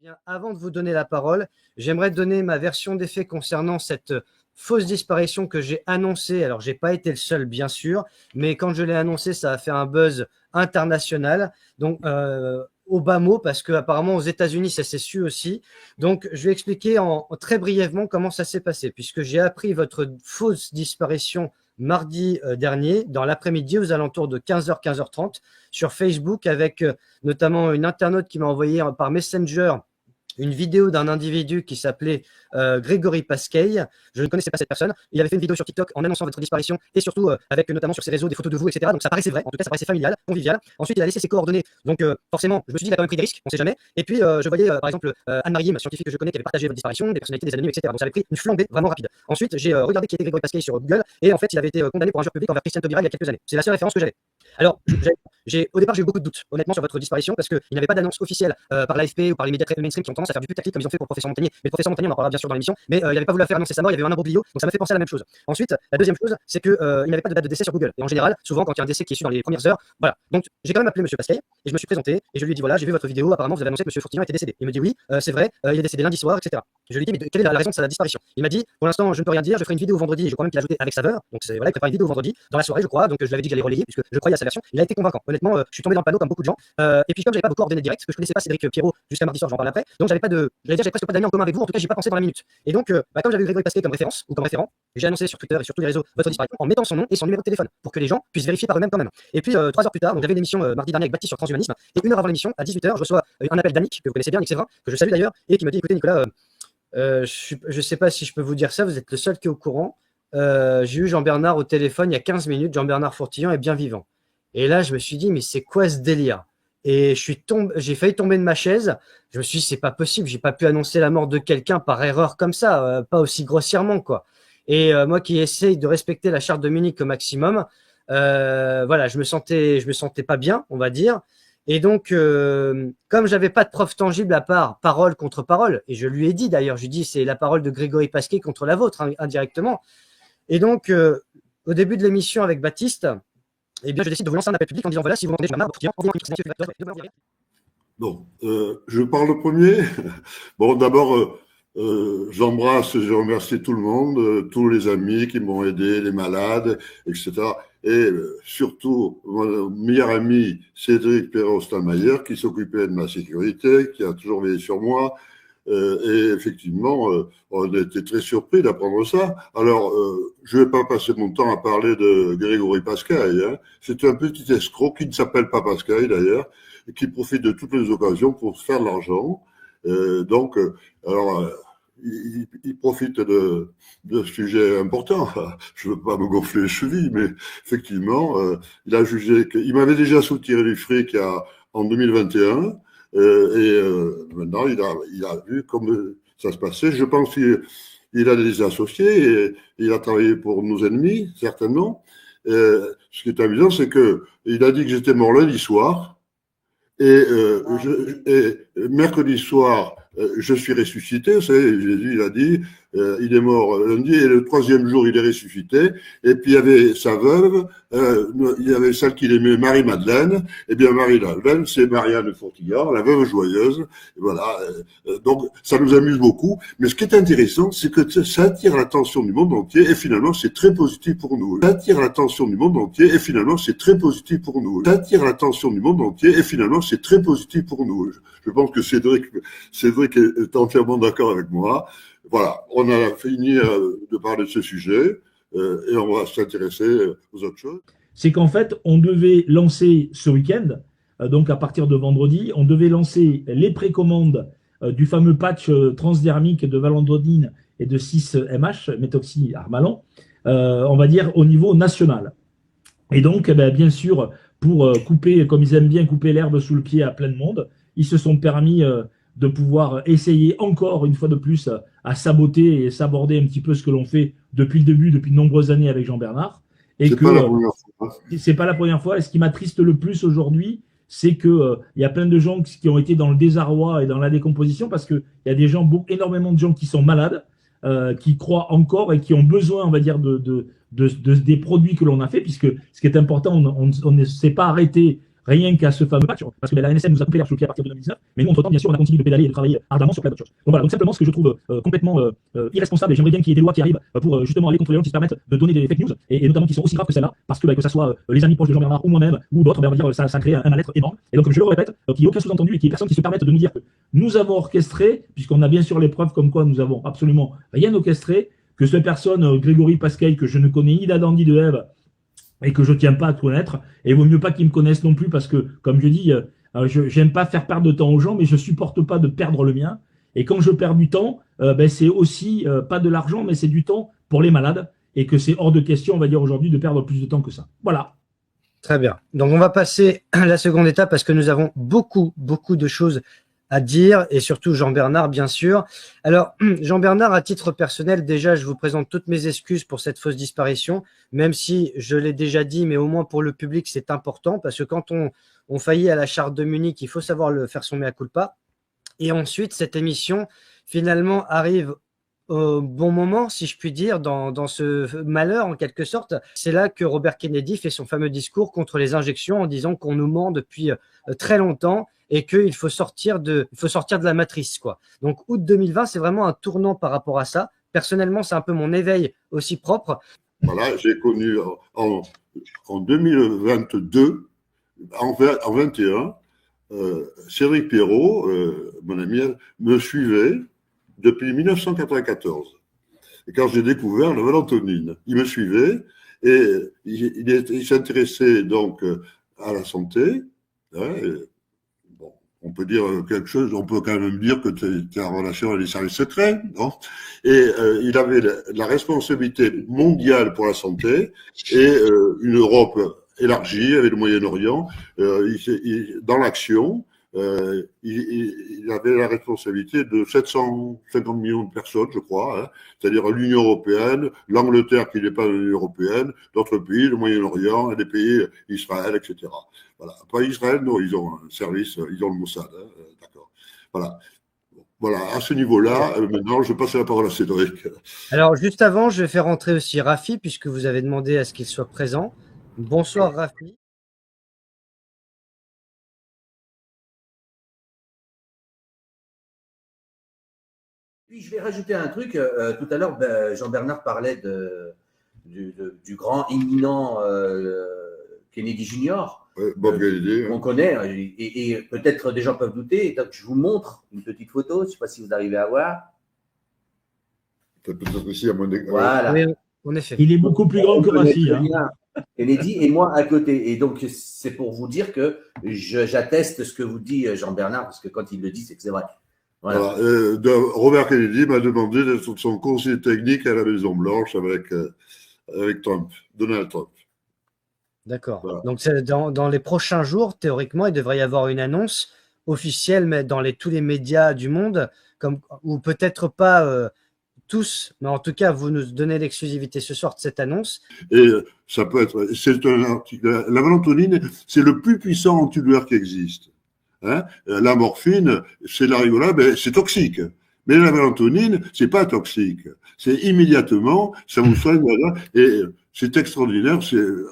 Bien, avant de vous donner la parole, j'aimerais donner ma version des faits concernant cette fausse disparition que j'ai annoncée. Alors, j'ai pas été le seul, bien sûr, mais quand je l'ai annoncé, ça a fait un buzz international. Donc, au bas mot, parce qu'apparemment, aux États-Unis, ça s'est su aussi. Donc, je vais expliquer très brièvement comment ça s'est passé, puisque j'ai appris votre fausse disparition mardi dernier, dans l'après-midi, aux alentours de 15h, 15h30, sur Facebook, avec notamment une internaute qui m'a envoyé par Messenger une vidéo d'un individu qui s'appelait Grégory Pasquet. Je ne connaissais pas cette personne. Il avait fait une vidéo sur TikTok en annonçant votre disparition et surtout avec notamment sur ses réseaux des photos de vous, etc. Donc ça paraissait vrai, en tout cas ça paraissait familial, convivial. Ensuite il a laissé ses coordonnées. Donc forcément, je me suis dit il a quand même pris des risques, on sait jamais. Et puis je voyais par exemple Anne-Marie, ma scientifique que je connais, qui avait partagé votre disparition, des personnalités, des anonymes, etc. Donc ça avait pris une flambée vraiment rapide. Ensuite j'ai regardé qui était Grégory Pasquet sur Google et en fait il avait été condamné pour injure publique envers Christiane Taubira il y a quelques années. C'est la seule référence que j'avais. Alors, au départ, j'ai eu beaucoup de doutes, honnêtement, sur votre disparition, parce qu'il n'y avait pas d'annonce officielle par l'AFP ou par les médias mainstream qui ont tendance à faire du putaclic comme ils ont fait pour le professeur Montagnier. Mais le professeur Montagnier, on en parlera bien sûr dans l'émission, mais il n'avait pas voulu la faire annoncer sa mort, il y avait eu un imbroglio, donc ça m'a fait penser à la même chose. Ensuite, la deuxième chose, c'est qu'il n'avait pas de date de décès sur Google. Et en général, souvent, quand il y a un décès qui est su dans les premières heures, voilà. Donc, j'ai quand même appelé M. Pasquet et je me suis présenté et je lui ai dit voilà, j'ai vu votre vidéo, apparemment, vous avez annoncé que M. Fourtignan était décédé. Il me dit oui, c'est vrai, il est décédé lundi soir, etc. Je lui ai dit mais quelle est la raison de sa disparition? Il m'a dit pour l'instant, je ne peux rien dire, je ferai une vidéo vendredi, je crois même qu'il a ajouté avec saveur, donc voilà, il prépare une vidéo vendredi dans la soirée, je crois, donc je lui avais dit que j'allais relayer puisque je croyais à sa version. Il a été convaincant. Honnêtement, je suis tombé dans le panneau comme beaucoup de gens. Et puis comme j'avais pas vos coordonnées directes, parce que je connaissais pas Cédric Pierrot jusqu'à mardi soir, j'en parle après. Donc j'avais presque pas d'amis en commun avec vous. En tout cas, j'ai pas pensé dans la minute. Et donc, comme j'avais eu Grégory Pasquet comme référence ou comme référent, j'ai annoncé sur Twitter et sur tous les réseaux votre disparition en mettant son nom et son numéro de téléphone pour que les gens puissent vérifier par eux-mêmes quand même. Et puis 3 heures plus tard, donc j'avais une émission mardi dernier avec Baptiste sur transhumanisme et 1 heure avant l'émission, à 18h, je reçois un appel d'Annick que vous connaissez bien, Annick Séverin, que je salue d'ailleurs, et qui me dit écoutez Nicolas, je ne sais pas si je peux vous dire ça, vous êtes le seul qui est au courant. J'ai eu Jean-Bernard au téléphone il y a 15 minutes, Jean-Bernard Fourtillon est bien vivant. Et là, je me suis dit, mais c'est quoi ce délire? Et j'ai failli tomber de ma chaise. Je me suis dit, c'est pas possible, j'ai pas pu annoncer la mort de quelqu'un par erreur comme ça, pas aussi grossièrement, quoi. Et moi qui essaye de respecter la charte de Munich au maximum, voilà, je me sentais pas bien, on va dire. Et donc, comme j'avais pas de preuve tangible à part parole contre parole, et je lui ai dit d'ailleurs, je lui ai dit, c'est la parole de Grégory Pasquier contre la vôtre, indirectement. Et donc, au début de l'émission avec Baptiste, eh bien, je décide de vous lancer un appel public en disant, voilà, si vous m'entendez, Bon, je parle le premier. Bon, d'abord, j'embrasse, je remercie tout le monde, tous les amis qui m'ont aidé, les malades, etc. Et surtout, mon meilleur ami, Cédric Perrault-Stallmayer, qui s'occupait de ma sécurité, qui a toujours veillé sur moi. Et effectivement, on a été très surpris d'apprendre ça. Alors, je ne vais pas passer mon temps à parler de Grégory Pascaille. Hein. C'est un petit escroc qui ne s'appelle pas Pascaille d'ailleurs, et qui profite de toutes les occasions pour faire de l'argent. Donc, alors, il profite de sujets importants. Je ne veux pas me gonfler les chevilles, mais effectivement, il a jugé qu'il m'avait déjà soutiré du fric en 2021. Maintenant, il a vu comme ça se passait. Je pense qu'il a des associés et il a travaillé pour nos ennemis, certainement. Ce qui est amusant, c'est qu'il a dit que j'étais mort lundi soir. Et mercredi soir, je suis ressuscité. Vous savez, Jésus, il a dit, il est mort lundi, et le troisième jour, il est ressuscité. Et puis, il y avait sa veuve, il y avait celle qu'il aimait, Marie-Madeleine. Eh bien, Marie-Madeleine, c'est Marianne Fortillard, la veuve joyeuse. Et voilà. Donc, ça nous amuse beaucoup. Mais ce qui est intéressant, c'est que ça attire l'attention du monde entier, et finalement, c'est très positif pour nous. Ça attire l'attention du monde entier, et finalement, c'est très positif pour nous. Ça attire l'attention du monde entier, et finalement, c'est très positif pour nous. Je pense que Cédric est entièrement d'accord avec moi. Voilà, on a fini de parler de ce sujet et on va s'intéresser aux autres choses. C'est qu'en fait, on devait lancer ce week-end, donc à partir de vendredi, on devait lancer les précommandes du fameux patch transdermique de valendronine et de 6-MH, méthoxyarmalan, on va dire au niveau national. Et donc, bien sûr, pour couper, comme ils aiment bien couper l'herbe sous le pied à plein de monde, ils se sont permis de pouvoir essayer encore une fois de plus à saboter et saborder un petit peu ce que l'on fait depuis le début, depuis de nombreuses années avec Jean-Bernard. Et c'est pas la première fois. C'est pas la première fois. Et ce qui m'attriste le plus aujourd'hui, c'est que y a plein de gens qui ont été dans le désarroi et dans la décomposition parce que il y a des gens, énormément de gens qui sont malades, qui croient encore et qui ont besoin, on va dire, des produits que l'on a fait, puisque ce qui est important, on ne s'est pas arrêté rien qu'à ce fameux patch, parce que la NSM nous a coupé l'air sur le pied à partir de 2019, mais nous, entre-temps, bien sûr, on a continué de pédaler et de travailler ardemment sur plein d'autres choses. Donc voilà, donc simplement, ce que je trouve complètement irresponsable, et j'aimerais bien qu'il y ait des lois qui arrivent pour justement aller contre les gens qui se permettent de donner des fake news, et notamment qui sont aussi graves que celle-là, parce que ça soit les amis proches de Jean-Bernard ou moi-même, ou d'autres, on va dire, ça crée un mal-être énorme. Et donc, je le répète, qu'il n'y ait aucun sous-entendu et qu'il n'y ait personne qui se permette de nous dire que nous avons orchestré, puisqu'on a bien sûr les preuves comme quoi nous avons absolument rien orchestré, que cette personne, Grégory Pascaille, que je ne connais ni d'Adam ni de Ève, et que je ne tiens pas à connaître, et il vaut mieux pas qu'ils me connaissent non plus, parce que, comme je dis, je n'aime pas faire perdre de temps aux gens, mais je supporte pas de perdre le mien. Et quand je perds du temps, c'est aussi pas de l'argent, mais c'est du temps pour les malades, et que c'est hors de question, on va dire aujourd'hui, de perdre plus de temps que ça. Voilà. Très bien. Donc, on va passer à la seconde étape, parce que nous avons beaucoup de choses à dire, et surtout Jean-Bernard, bien sûr. Alors, Jean-Bernard, à titre personnel, déjà, je vous présente toutes mes excuses pour cette fausse disparition, même si je l'ai déjà dit, mais au moins pour le public, c'est important, parce que quand on faillit à la charte de Munich, il faut savoir faire son mea culpa. Et ensuite, cette émission, finalement, arrive au bon moment, si je puis dire, dans ce malheur, en quelque sorte. C'est là que Robert Kennedy fait son fameux discours contre les injections en disant qu'on nous ment depuis très longtemps et qu'il faut sortir de la matrice, quoi. Donc, août 2020, c'est vraiment un tournant par rapport à ça. Personnellement, c'est un peu mon éveil aussi propre. Voilà, j'ai connu en 2022, en 2021, Cédric Perrault, mon ami, me suivait depuis 1994. Et quand j'ai découvert la valentronine, il me suivait et il s'intéressait donc à la santé. Hein, bon, on on peut dire quelque chose, on peut quand même dire que tu es en relation avec les services secrets, non? Et il avait la responsabilité mondiale pour la santé et une Europe élargie avec le Moyen-Orient. Dans l'action, il avait la responsabilité de 750 millions de personnes, je crois, hein, c'est-à-dire l'Union européenne, l'Angleterre qui n'est pas l'Union européenne, d'autres pays, le Moyen-Orient, les pays Israël, etc. Voilà. Pas Israël, non, ils ont un service, ils ont le Mossad, hein, d'accord. Voilà. Voilà, à ce niveau-là, maintenant, je passe la parole à Cédric. Alors, juste avant, je vais faire entrer aussi Rafi, puisque vous avez demandé à ce qu'il soit présent. Bonsoir, Rafi. Puis je vais rajouter un truc. Tout à l'heure, Jean-Bernard parlait du grand imminent Kennedy Junior. Bob Kennedy. Qu'on connaît. Et peut-être des gens peuvent douter. Donc, je vous montre une petite photo. Je ne sais pas si vous arrivez à voir. Peut-être aussi à mon Voilà. Oui, en effet. Il est beaucoup plus grand que Rafi. Kennedy et moi à côté. Et donc, c'est pour vous dire que j'atteste ce que vous dit Jean-Bernard, parce que quand il le dit, c'est que c'est vrai. Voilà. Robert Kennedy m'a demandé d'être son conseiller technique à la Maison-Blanche avec Trump, Donald Trump. D'accord. Voilà. Donc, dans les prochains jours, théoriquement, il devrait y avoir une annonce officielle, mais dans tous les médias du monde, ou peut-être pas tous, mais en tout cas, vous nous donnez l'exclusivité ce soir de cette annonce. Et ça peut être. La mélatonine, c'est le plus puissant antidouleur qui existe. Hein, la morphine, c'est la rigolade, mais c'est toxique. Mais la mélatonine, c'est pas toxique. C'est immédiatement, ça vous soigne, et c'est extraordinaire.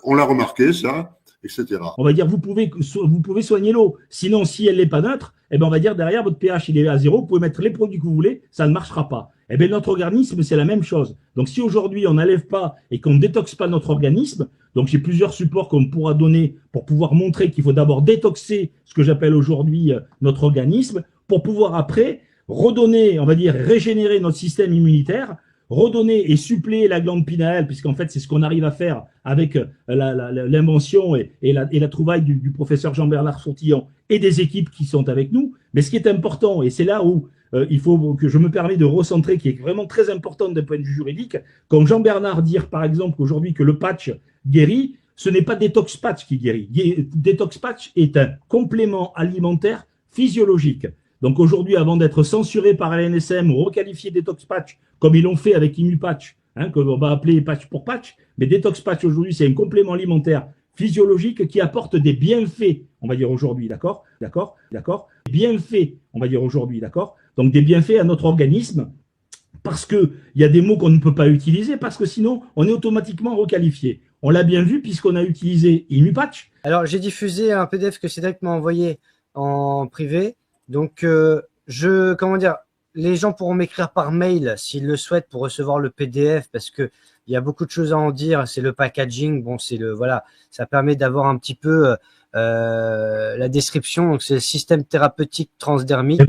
On l'a remarqué, ça, etc. On va dire, vous pouvez soigner l'eau. Sinon, si elle n'est pas neutre, eh ben, on va dire derrière, votre pH, il est à 0. Vous pouvez mettre les produits que vous voulez, ça ne marchera pas. Eh bien, notre organisme, c'est la même chose. Donc, si aujourd'hui, on n'enlève pas et qu'on ne détoxe pas notre organisme, donc j'ai plusieurs supports qu'on pourra donner pour pouvoir montrer qu'il faut d'abord détoxer ce que j'appelle aujourd'hui notre organisme pour pouvoir après redonner, on va dire, régénérer notre système immunitaire, redonner et suppléer la glande pinéale, puisqu'en fait, c'est ce qu'on arrive à faire avec l'invention et la trouvaille du professeur Jean-Bernard Fourtillon et des équipes qui sont avec nous. Mais ce qui est important, et c'est là où il faut que je me permets de recentrer, qui est vraiment très important d'un point de vue juridique, quand Jean-Bernard dit, par exemple, aujourd'hui que le patch guérit, ce n'est pas Détox Patch qui guérit. Détox Patch est un complément alimentaire physiologique. Donc aujourd'hui, avant d'être censuré par l'ANSM ou requalifié Détox Patch, comme ils l'ont fait avec ImuPatch, que l'on va appeler patch pour patch, mais Détox Patch aujourd'hui, c'est un complément alimentaire physiologique qui apporte des bienfaits, on va dire aujourd'hui, d'accord, bienfaits, on va dire aujourd'hui, d'accord, donc des bienfaits à notre organisme, parce qu'il y a des mots qu'on ne peut pas utiliser, parce que sinon, on est automatiquement requalifié. On l'a bien vu puisqu'on a utilisé ImuPatch. Alors, j'ai diffusé un PDF que Cédric m'a envoyé en privé. Donc, comment dire, les gens pourront m'écrire par mail s'ils le souhaitent pour recevoir le PDF, parce que il y a beaucoup de choses à en dire. C'est le packaging, bon, voilà, ça permet d'avoir un petit peu la description. Donc, c'est le système thérapeutique transdermique.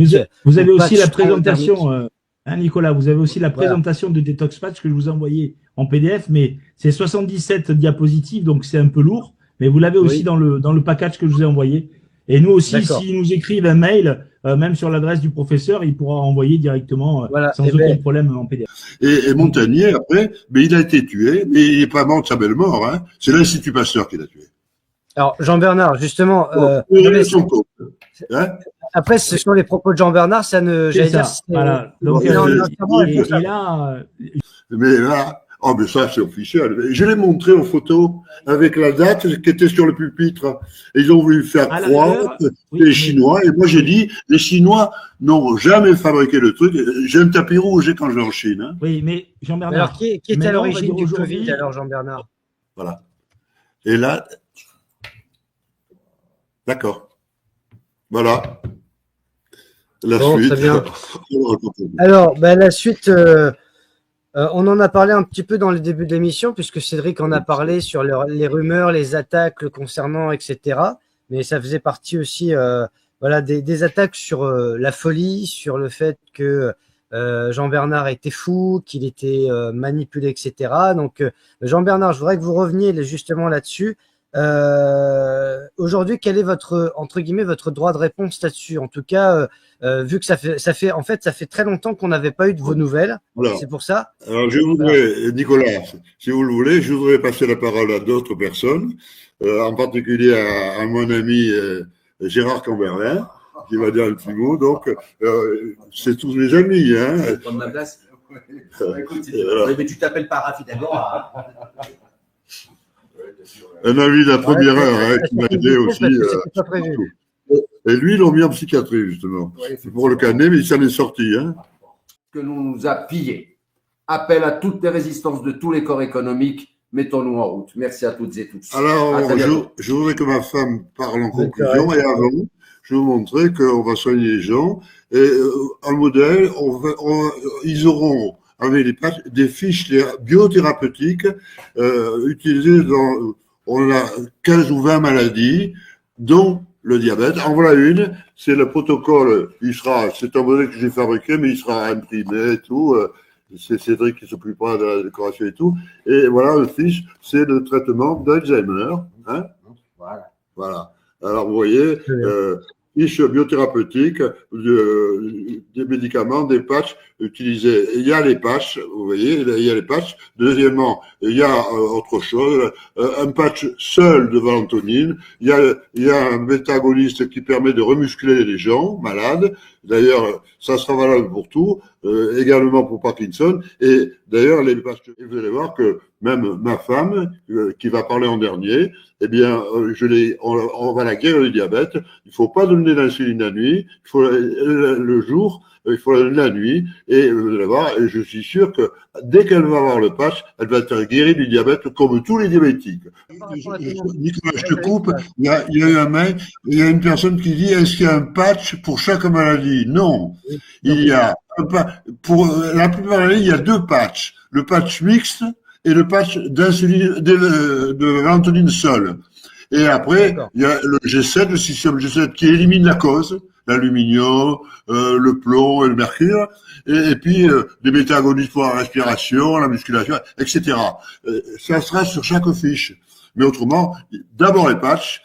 Vous avez aussi la présentation, Nicolas, vous avez aussi la présentation de Détox Patch que je vous ai envoyé en PDF, mais c'est 77 diapositives, donc c'est un peu lourd, mais vous l'avez aussi dans le package que je vous ai envoyé. Et nous aussi, s'ils nous écrivent un mail, même sur l'adresse du professeur, il pourra envoyer directement sans aucun problème en PDF. Et Montagnier, après, mais il a été tué, mais il n'est pas mort de sa belle mort. Hein. C'est l'Institut Pasteur qui l'a tué. Alors, Jean-Bernard, justement… après, ce sont les propos de Jean-Bernard, ça ne… J'allais dire… Voilà. Donc, mais là… Oh, mais ça, c'est officiel. Je l'ai montré en photo avec la date qui était sur le pupitre. Et ils ont voulu faire croire les Chinois. Et moi, j'ai dit, les Chinois n'ont jamais fabriqué le truc. J'ai un tapis rouge quand je vais en Chine. Hein. Oui, mais Jean-Bernard… Alors, qui est à l'origine du Covid, alors, Jean-Bernard? Voilà. Et là… D'accord. Voilà. La suite. Très bien. Alors, la suite… on en a parlé un petit peu dans le début de l'émission, puisque Cédric en a parlé sur les rumeurs, les attaques le concernant, etc. Mais ça faisait partie aussi des attaques sur la folie, sur le fait que Jean-Bernard était fou, qu'il était manipulé, etc. Donc, Jean-Bernard, je voudrais que vous reveniez justement là-dessus. Aujourd'hui, quel est votre, entre guillemets, votre droit de réponse là-dessus? En tout cas, vu que ça fait très longtemps qu'on n'avait pas eu de vos nouvelles. Voilà. C'est pour ça. Alors, je voudrais, Nicolas, si vous le voulez, je voudrais passer la parole à d'autres personnes, en particulier à mon ami Gérard Camberlin, qui va dire un petit mot. Donc, c'est tous mes amis. Hein. Je vais prendre ma place. Écoute, mais tu t'appelles pas Rafi d'abord. Un ami de la première heure hein, qui m'a aidé aussi. Pas prévu. Et lui, ils l'ont mis en psychiatrie, justement. C'est pour le canner, mais il s'en est sorti. Hein. Que l'on nous a pillés. Appel à toutes les résistances de tous les corps économiques. Mettons-nous en route. Merci à toutes et tous. Alors, je voudrais que ma femme parle en conclusion. Et avant, je vais vous montrer qu'on va soigner les gens. Et un modèle, ils auront, avec les patchs, des fiches biothérapeutiques utilisées dans, on a 15 ou 20 maladies, dont le diabète. En voilà une, c'est le protocole, c'est un modèle que j'ai fabriqué, mais il sera imprimé et tout. C'est Cédric qui s'occupera de la décoration et tout. Et voilà, le fiche, c'est le traitement d'Alzheimer. Hein, voilà. Alors, vous voyez, fiche biothérapeutique, des médicaments, des patchs utilisés. Il y a les patchs, vous voyez, il y a les patchs. Deuxièmement, il y a autre chose, un patch seul de valentonine. Il y a un bêta-agoniste qui permet de remuscler les gens malades. D'ailleurs, ça sera valable pour tout, également pour Parkinson. Et d'ailleurs, les patchs, vous allez voir que même ma femme, qui va parler en dernier, eh bien, on va la guérir du diabète. Il faut pas donner l'insuline la nuit. Il faut le jour, il faut la donner la nuit. Et vous allez voir, et je suis sûr que dès qu'elle va avoir le patch, elle va être guérie du diabète comme tous les diabétiques. Nicolas, je te coupe. Il y a eu un mail, il y a une personne qui dit, est-ce qu'il y a un patch pour chaque maladie? Non. Il y a pour la plupart des maladies, il y a deux patchs. Le patch mixte et le patch d'insuline, de valentonine seule. Et après, il y a le G7, le système G7 qui élimine la cause, l'aluminium, le plomb et le mercure, et puis des bêta-agonistes pour la respiration, la musculation, etc. Ça sera sur chaque fiche. Mais autrement, d'abord les patchs,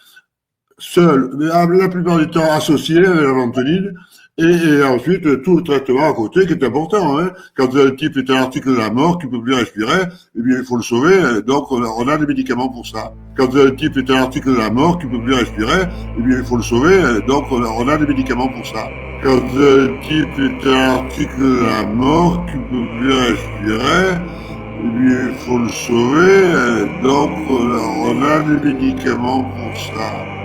seuls, la plupart du temps associés avec la valentonine, et ensuite tout le traitement à côté qui est important. Hein. Quand un type est à l'article de la mort, qui peut plus respirer, eh bien il faut le sauver. Donc on a des médicaments pour ça. Quand un type est à l'article de la mort, qui peut plus respirer, eh bien il faut le sauver. Donc on a des médicaments pour ça. Quand un type est à l'article de la mort, qui peut plus respirer, eh bien il faut le sauver. Donc on a des médicaments pour ça.